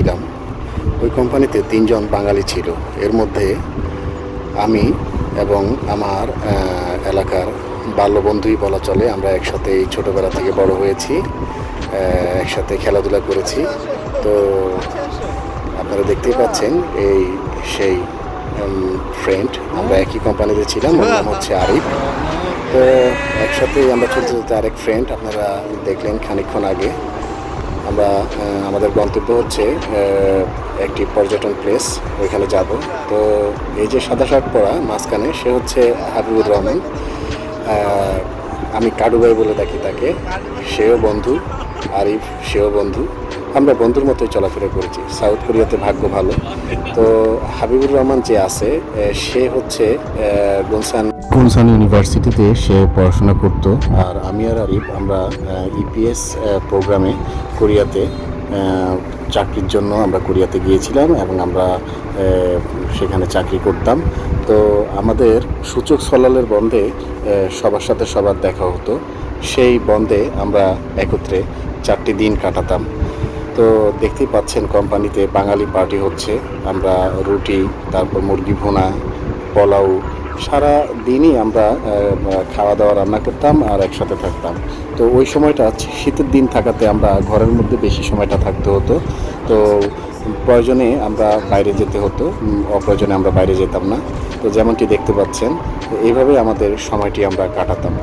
ছিলাম ওই কোম্পানিতে 3 জন বাঙালি ছিল। এর মধ্যে আমি এবং আমার এলাকার বাল্যবন্ধুই বলা চলে। আমরা একসাথে ছোটোবেলা থেকে বড় হয়েছি, একসাথে খেলাধুলা করেছি। তো আপনারা দেখতেই পাচ্ছেন এই সেই ফ্রেন্ড। আমরা একই কোম্পানিতে ছিলাম। ওর নাম হচ্ছে আরিফ। তো একসাথেই আমরা চলতে চলতে আরেক ফ্রেন্ড আপনারা দেখলেন খানিকক্ষণ আগে। আমরা আমাদের গন্তব্য হচ্ছে একটি পর্যটন প্লেস, ওইখানে যাব। তো এই যে সাদা শার্ট পরা মাঝখানে সে হচ্ছে হাবিবুর রহমান। আমি কাডু ভাই বলে ডাকি তাকে। সেও বন্ধু, আরিফ সেও বন্ধু। আমরা বন্ধুর মতোই চলাফেরা করেছি। সাউথ কোরিয়াতে ভাগ্য ভালো। তো হাবিবুর রহমান যে আছে সে হচ্ছে গুনসান ইউনিভার্সিটিতে সে পড়াশোনা করত। আর আমি আর আরিফ আমরা ইপিএস প্রোগ্রামে কোরিয়াতে চাকরির জন্য আমরা কোরিয়াতে গিয়েছিলাম এবং আমরা সেখানে চাকরি করতাম। তো আমাদের সূচক সলালের বন্ধে সবার সাথে সবার দেখা হতো। সেই বন্ধে আমরা একত্রে 4টি দিন কাটাতাম। তো দেখতেই পাচ্ছেন কোম্পানিতে বাঙালি পার্টি হচ্ছে। আমরা রুটি, তারপর মুরগি ভুনা, পোলাও, সারা দিনই আমরা খাওয়া দাওয়া রান্না করতাম আর একসাথে থাকতাম। তো ওই সময়টা শীতের দিন থাকাতে আমরা ঘরের মধ্যে বেশি সময়টা থাকতে হতো। তো প্রয়োজনে আমরা বাইরে যেতে হতো, অপ্রয়োজনে আমরা বাইরে যেতাম না। তো যেমনটি দেখতে পাচ্ছেন এইভাবে আমাদের সময়টি আমরা কাটাতাম।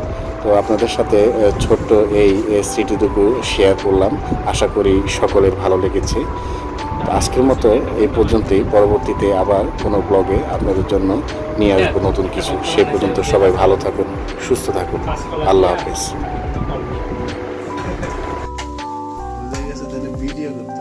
তো আপনাদের সাথে ছোট্ট এই স্মৃতিটুকু শেয়ার করলাম। আশা করি সকলের ভালো লেগেছে। আজকের মতো এই পর্যন্তই। পরবর্তীতে আবার কোনো ব্লগে আপনাদের জন্য নিয়ে আসবো নতুন কিছু। সে পর্যন্ত সবাই ভালো থাকুন, সুস্থ থাকুন। আল্লাহ হাফেজ। ভিডিও করতে